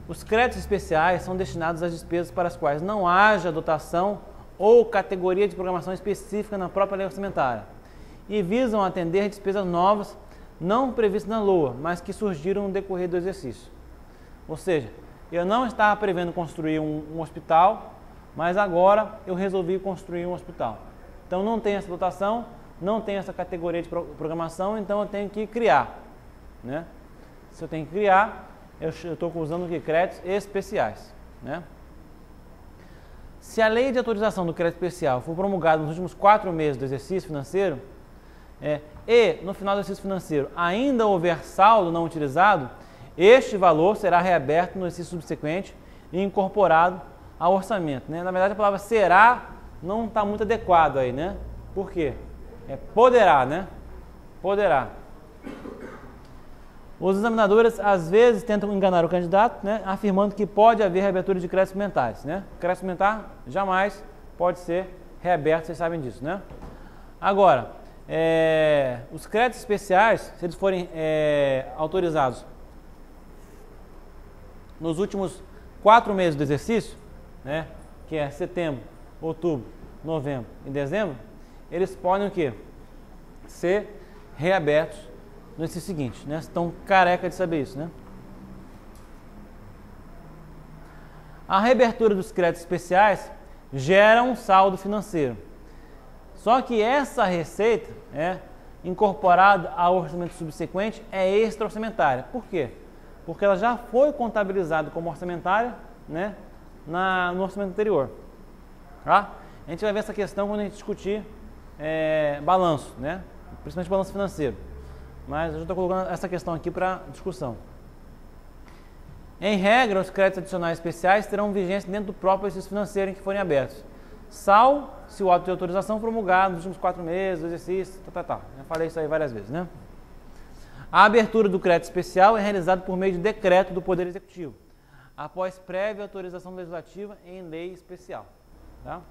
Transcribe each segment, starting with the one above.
Os créditos especiais são destinados às despesas para as quais não haja dotação ou categoria de programação específica na própria lei orçamentária e visam atender despesas novas não previstas na LOA, mas que surgiram no decorrer do exercício. Ou seja, eu não estava prevendo construir um hospital, mas agora eu resolvi construir um hospital. Então não tem essa dotação, não tem essa categoria de programação, então eu tenho que criar, né? Se eu tenho que criar, eu estou usando aqui créditos especiais, né? Se a lei de autorização do crédito especial for promulgada nos últimos 4 meses do exercício financeiro e no final do exercício financeiro ainda houver saldo não utilizado, este valor será reaberto no exercício subsequente e incorporado ao orçamento, né? Na verdade, a palavra será não está muito adequado aí, né? Por quê? Poderá, né? Poderá. Os examinadores, às vezes, tentam enganar o candidato, né? Afirmando que pode haver reabertura de créditos suplementares, né? Crédito suplementar jamais pode ser reaberto, vocês sabem disso, né? Agora, os créditos especiais, se eles forem autorizados nos últimos 4 meses do exercício, né? Que é setembro, outubro, novembro e dezembro, eles podem o quê? Ser reabertos no exercício seguinte, né? Estão careca de saber isso, né? A reabertura dos créditos especiais gera um saldo financeiro. Só que essa receita, incorporada ao orçamento subsequente, é extra-orçamentária. Por quê? Porque ela já foi contabilizada como orçamentária, né, no orçamento anterior. Tá? A gente vai ver essa questão quando a gente discutir balanço, né? Principalmente balanço financeiro. Mas eu já estou colocando essa questão aqui para discussão. Em regra, os créditos adicionais especiais terão vigência dentro do próprio exercício financeiro em que forem abertos, salvo se o ato de autorização promulgado nos últimos 4 meses do exercício, Já falei isso aí várias vezes, né? A abertura do crédito especial é realizada por meio de decreto do Poder Executivo, após prévia autorização legislativa em lei especial. Tá?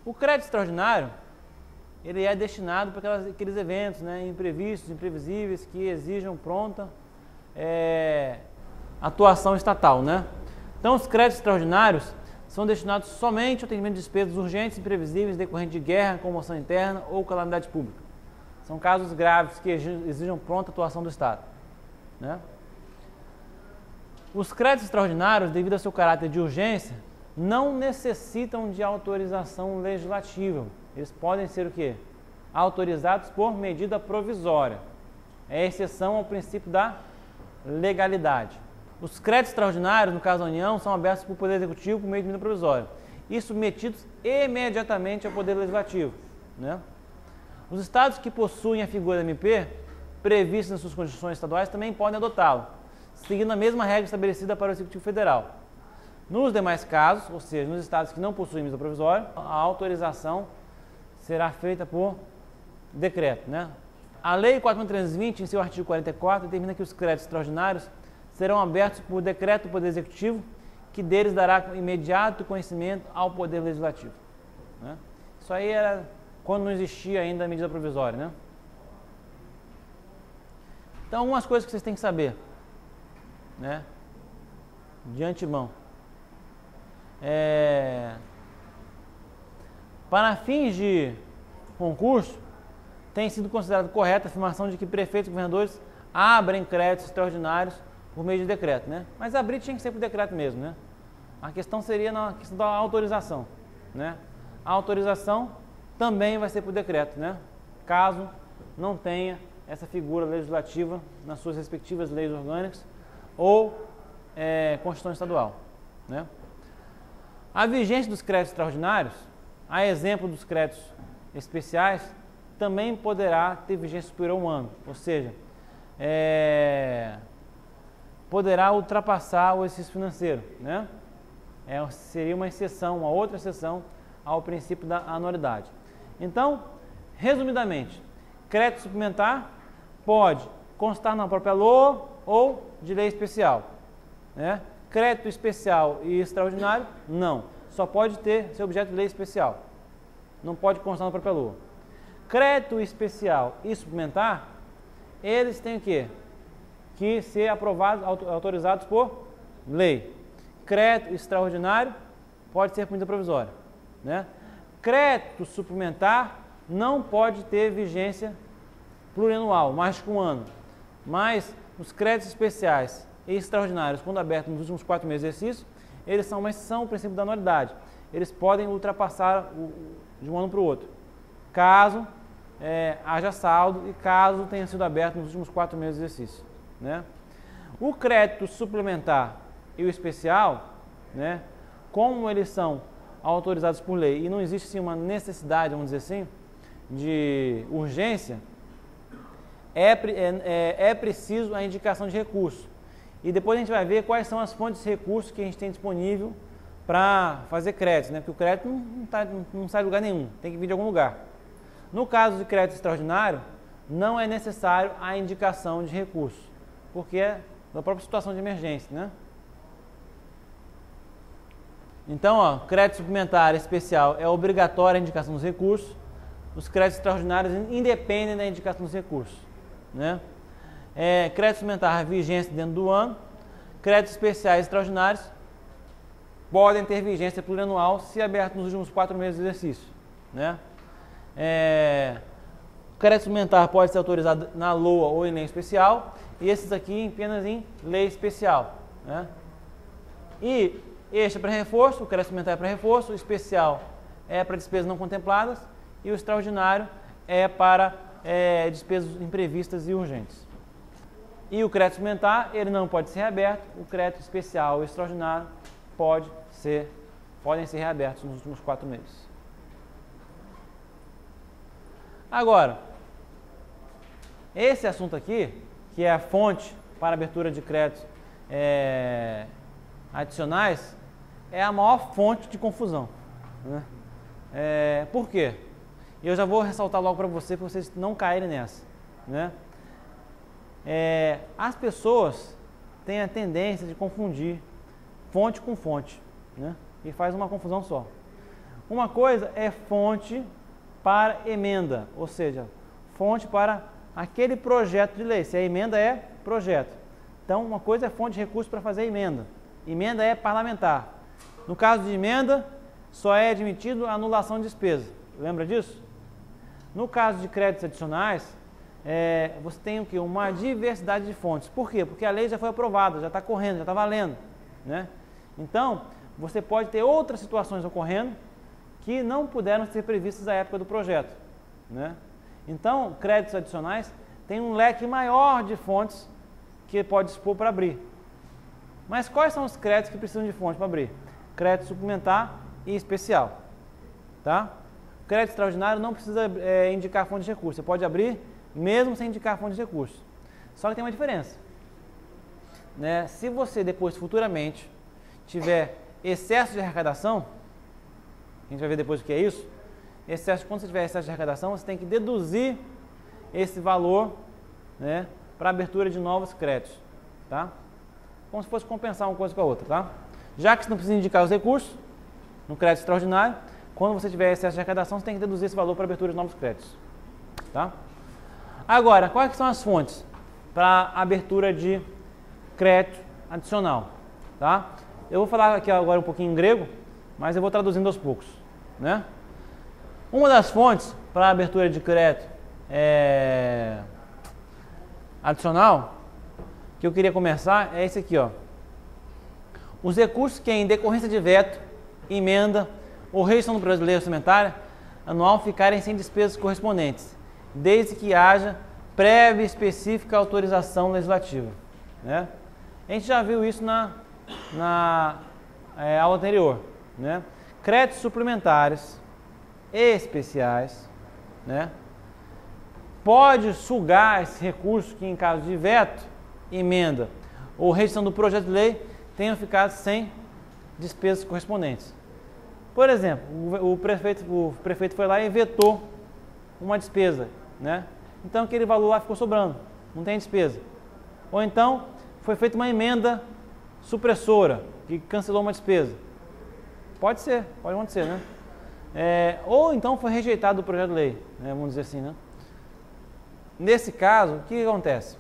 O crédito extraordinário, ele é destinado para aqueles eventos, né, imprevistos, imprevisíveis, que exijam pronta atuação estatal, né? Então, os créditos extraordinários são destinados somente ao atendimento de despesas urgentes e imprevisíveis decorrentes de guerra, comoção interna ou calamidade pública. São casos graves que exijam pronta atuação do Estado, né? Os créditos extraordinários, devido ao seu caráter de urgência, não necessitam de autorização legislativa. Eles podem ser o quê? Autorizados por medida provisória. É exceção ao princípio da legalidade. Os créditos extraordinários, no caso da União, são abertos pelo Poder Executivo por meio de medida provisória e submetidos imediatamente ao Poder Legislativo, né? Os estados que possuem a figura da MP, prevista nas suas constituições estaduais, também podem adotá-lo, seguindo a mesma regra estabelecida para o Executivo Federal. Nos demais casos, ou seja, nos estados que não possuem medida provisória, a autorização será feita por decreto, né? A Lei 4.320, em seu artigo 44, determina que os créditos extraordinários serão abertos por decreto do Poder Executivo, que deles dará imediato conhecimento ao Poder Legislativo, né? Isso aí era quando não existia ainda a medida provisória, né? Então, algumas coisas que vocês têm que saber, né, de antemão. Para fins de concurso, tem sido considerado correta a afirmação de que prefeitos e governadores abrem créditos extraordinários por meio de decreto, né? Mas abrir tinha que ser por decreto mesmo, né? A questão seria na questão da autorização, né? A autorização também vai ser por decreto, né? Caso não tenha essa figura legislativa nas suas respectivas leis orgânicas ou Constituição Estadual, né? A vigência dos créditos extraordinários, a exemplo dos créditos especiais, também poderá ter vigência superior a 1 ano, ou seja, poderá ultrapassar o exercício financeiro, né? Seria uma exceção, uma outra exceção ao princípio da anualidade. Então, resumidamente, crédito suplementar pode constar na própria LOA ou de lei especial, né? Crédito especial e extraordinário, não. Só pode ter seu objeto de lei especial. Não pode constar na própria LOA. Crédito especial e suplementar, eles têm o quê? Que ser aprovados, autorizados por lei. Crédito extraordinário pode ser por medida provisória, né? Crédito suplementar não pode ter vigência plurianual, mais que um ano. Mas os créditos especiais e extraordinários, quando abertos nos últimos 4 meses de exercício, eles são uma exceção ao princípio da anualidade. Eles podem ultrapassar de um ano para o outro, caso haja saldo e caso tenha sido aberto nos últimos 4 meses de exercício, né? O crédito suplementar e o especial, né, como eles são autorizados por lei e não existe sim uma necessidade, vamos dizer assim, de urgência, é preciso a indicação de recurso. E depois a gente vai ver quais são as fontes de recursos que a gente tem disponível para fazer crédito, né? Porque o crédito não sai de lugar nenhum, tem que vir de algum lugar. No caso de crédito extraordinário, não é necessário a indicação de recurso, porque é da própria situação de emergência, né? Então, ó, crédito suplementar especial é obrigatória a indicação dos recursos, os créditos extraordinários independem da indicação dos recursos, né? Crédito suplementar vigência dentro do ano, créditos especiais extraordinários podem ter vigência plurianual se aberto nos últimos 4 meses de exercício, né? Crédito suplementar pode ser autorizado na LOA ou em lei especial, e esses aqui apenas em lei especial, né? E este é para reforço, o crédito suplementar é para reforço, o especial é para despesas não contempladas e o extraordinário é para despesas imprevistas e urgentes. E o crédito suplementar, ele não pode ser reaberto, o crédito especial e extraordinário podem ser reabertos nos últimos 4 meses. Agora, esse assunto aqui, que é a fonte para abertura de créditos adicionais, é a maior fonte de confusão, né? Por quê? E eu já vou ressaltar logo para vocês não caírem nessa, né? As pessoas têm a tendência de confundir fonte com fonte, né? E faz uma confusão só. Uma coisa é fonte para emenda, ou seja, fonte para aquele projeto de lei, se a emenda é projeto. Então, uma coisa é fonte de recurso para fazer emenda. Emenda é parlamentar. No caso de emenda, só é admitido a anulação de despesa. Lembra disso? No caso de créditos adicionais, você tem o quê? Uma diversidade de fontes. Por quê? Porque a lei já foi aprovada, já está correndo, já está valendo, né? Então, você pode ter outras situações ocorrendo que não puderam ser previstas à época do projeto, né? Então, créditos adicionais têm um leque maior de fontes que pode dispor para abrir. Mas quais são os créditos que precisam de fonte para abrir? Crédito suplementar e especial, tá? Crédito extraordinário não precisa indicar fonte de recurso. Você pode abrir mesmo sem indicar fonte de recurso. Só que tem uma diferença, né? Se você depois, futuramente, tiver excesso de arrecadação, a gente vai ver depois o que é isso, quando você tiver excesso de arrecadação, você tem que deduzir esse valor, né, para abertura de novos créditos, tá? Como se fosse compensar uma coisa com a outra, tá? Já que você não precisa indicar os recursos no crédito extraordinário, quando você tiver excesso de arrecadação, você tem que deduzir esse valor para abertura de novos créditos, tá? Agora, quais são as fontes para abertura de crédito adicional, tá? Eu vou falar aqui agora um pouquinho em grego, mas eu vou traduzindo aos poucos, né? Uma das fontes para abertura de crédito adicional que eu queria começar é esse aqui, ó. Os recursos que em decorrência de veto, emenda ou rejeição do projeto de lei orçamentária anual ficarem sem despesas correspondentes, desde que haja prévia e específica autorização legislativa, né? A gente já viu isso na aula anterior, né? Créditos suplementares e especiais, né? Pode sugar esse recurso que em caso de veto, emenda ou rejeição do projeto de lei tenham ficado sem despesas correspondentes. Por exemplo, o prefeito foi lá e vetou uma despesa, né? Então aquele valor lá ficou sobrando, não tem despesa. Ou então foi feita uma emenda supressora que cancelou uma despesa. Pode ser, pode acontecer, né? Ou então foi rejeitado o projeto de lei, né? Vamos dizer assim, né? Nesse caso, o que acontece?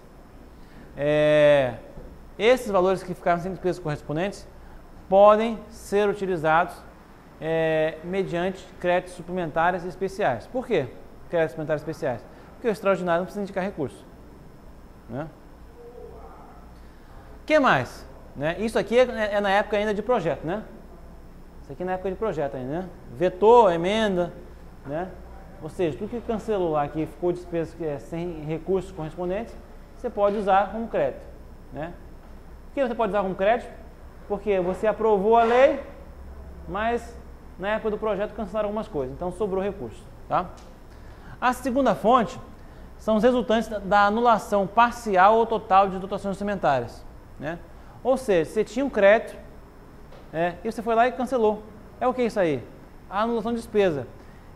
esses valores que ficaram sem despesas correspondentes podem ser utilizados mediante créditos suplementares especiais. Por quê? Créditos suplementares especiais? Porque o extraordinário não precisa indicar recurso. Né? O que mais? Né? Isso aqui é na época ainda de projeto, né? Isso aqui é na época de projeto ainda, né? Vetou, emenda, né? Ou seja, tudo que cancelou lá, que ficou despesa sem recursos correspondentes, você pode usar como crédito, né? Por que você pode usar como crédito? Porque você aprovou a lei, mas na época do projeto cancelaram algumas coisas, então sobrou recurso, tá? A segunda fonte são os resultantes da anulação parcial ou total de dotações orçamentárias, né? Ou seja, você tinha um crédito e você foi lá e cancelou. É o que isso aí? A anulação de despesa.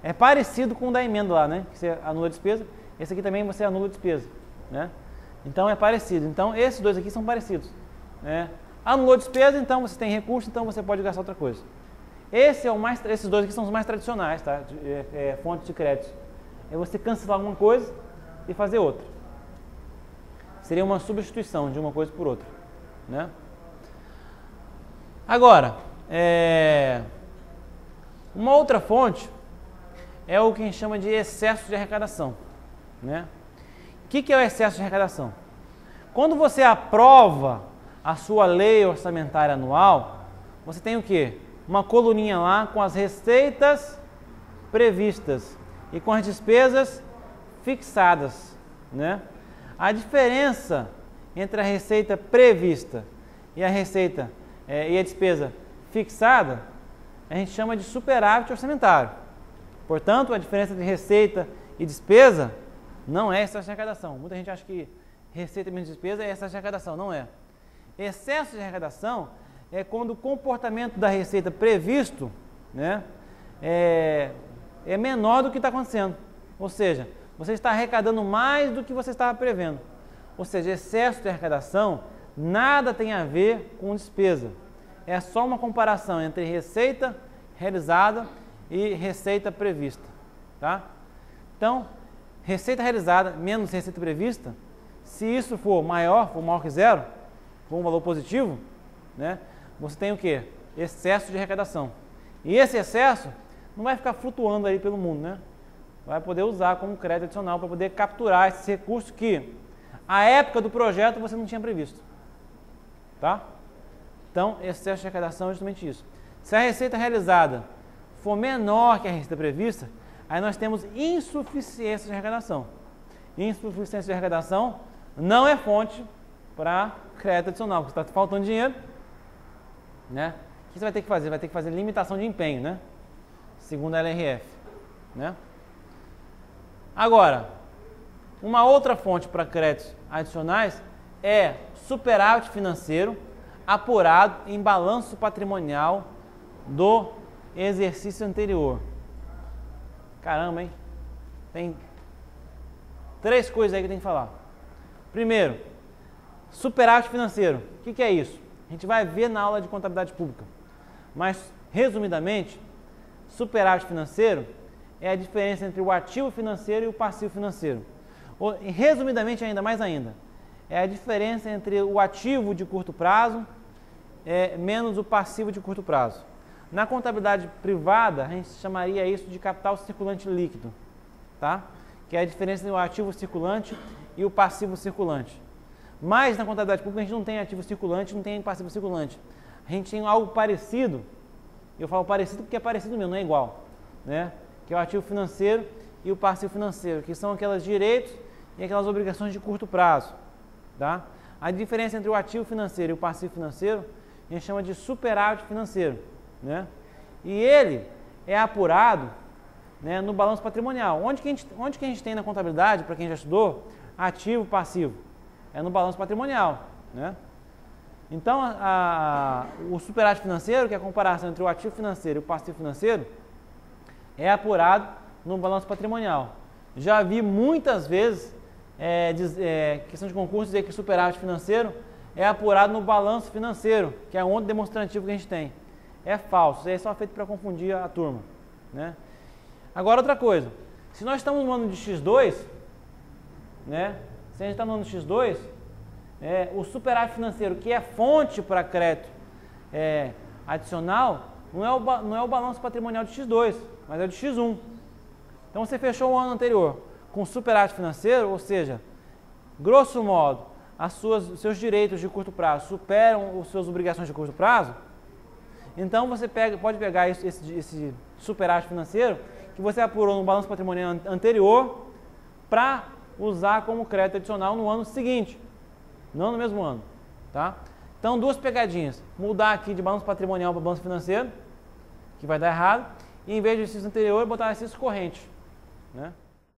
É parecido com o da emenda lá, né? Que você anula a despesa. Esse aqui também você anula a despesa, né? Então é parecido. Então esses dois aqui são parecidos, né? Anulou a despesa, então você tem recurso, então você pode gastar outra coisa. Esses dois aqui são os mais tradicionais, tá? Fontes de crédito. É você cancelar alguma coisa e fazer outra. Seria uma substituição de uma coisa por outra, né? Agora, uma outra fonte é o que a gente chama de excesso de arrecadação, né? O que é o excesso de arrecadação? Quando você aprova a sua lei orçamentária anual, você tem o quê? Uma coluninha lá com as receitas previstas e com as despesas fixadas, né? A diferença entre a receita prevista e a receita e a despesa fixada, a gente chama de superávit orçamentário. Portanto, a diferença entre receita e despesa não é excesso de arrecadação. Muita gente acha que receita menos despesa é excesso de arrecadação. Não é. Excesso de arrecadação é quando o comportamento da receita previsto, né, é menor do que está acontecendo. Ou seja, você está arrecadando mais do que você estava prevendo. Ou seja, excesso de arrecadação nada tem a ver com despesa. É só uma comparação entre receita realizada e receita prevista, tá? Então, receita realizada menos receita prevista, se isso for maior que zero, for um valor positivo, né, você tem o quê? Excesso de arrecadação. E esse excesso não vai ficar flutuando aí pelo mundo, né? Vai poder usar como crédito adicional para poder capturar esses recursos que, à época do projeto, você não tinha previsto, tá? Então, excesso de arrecadação é justamente isso. Se a receita realizada for menor que a receita prevista, aí nós temos insuficiência de arrecadação. Insuficiência de arrecadação não é fonte para crédito adicional, porque está faltando dinheiro, né? O que você vai ter que fazer? Vai ter que fazer limitação de empenho, né? Segundo a LRF, né? Agora, uma outra fonte para créditos adicionais é superávit financeiro apurado em balanço patrimonial do exercício anterior. Caramba, hein? Tem 3 coisas aí que tem que falar. Primeiro, superávit financeiro. O que é isso? A gente vai ver na aula de contabilidade pública. Mas, resumidamente, superávit financeiro é a diferença entre o ativo financeiro e o passivo financeiro. Ou, resumidamente, mais ainda, é a diferença entre o ativo de curto prazo menos o passivo de curto prazo. Na contabilidade privada, a gente chamaria isso de capital circulante líquido, tá? Que é a diferença entre o ativo circulante e o passivo circulante. Mas na contabilidade pública a gente não tem ativo circulante, não tem passivo circulante. A gente tem algo parecido, eu falo parecido porque é parecido mesmo, não é igual, né? Que é o ativo financeiro e o passivo financeiro, que são aqueles direitos e aquelas obrigações de curto prazo, tá? A diferença entre o ativo financeiro e o passivo financeiro a gente chama de superávit financeiro, né? E ele é apurado, né, no balanço patrimonial. Onde que a gente tem na contabilidade, para quem já estudou, ativo, passivo? É no balanço patrimonial, né? Então, o superávit financeiro, que é a comparação entre o ativo financeiro e o passivo financeiro, é apurado no balanço patrimonial. Já vi muitas vezes, questão de concurso, dizer que o superávit financeiro é apurado no balanço financeiro, que é um outro demonstrativo que a gente tem. É falso, isso aí é só feito para confundir a turma, né? Agora, outra coisa, se nós estamos no ano de X2, né? Se a gente está no ano de X2, o superávit financeiro, que é fonte para crédito adicional, não é o balanço patrimonial de X2, mas é o de X1. Então você fechou o ano anterior com superávit financeiro, ou seja, grosso modo, os seus direitos de curto prazo superam as suas obrigações de curto prazo, então você pode pegar esse superávit financeiro que você apurou no balanço patrimonial anterior para usar como crédito adicional no ano seguinte, não no mesmo ano, tá? Então, duas pegadinhas. Mudar aqui de balanço patrimonial para balanço financeiro, que vai dar errado, e em vez de exercício anterior, botar exercício corrente, né?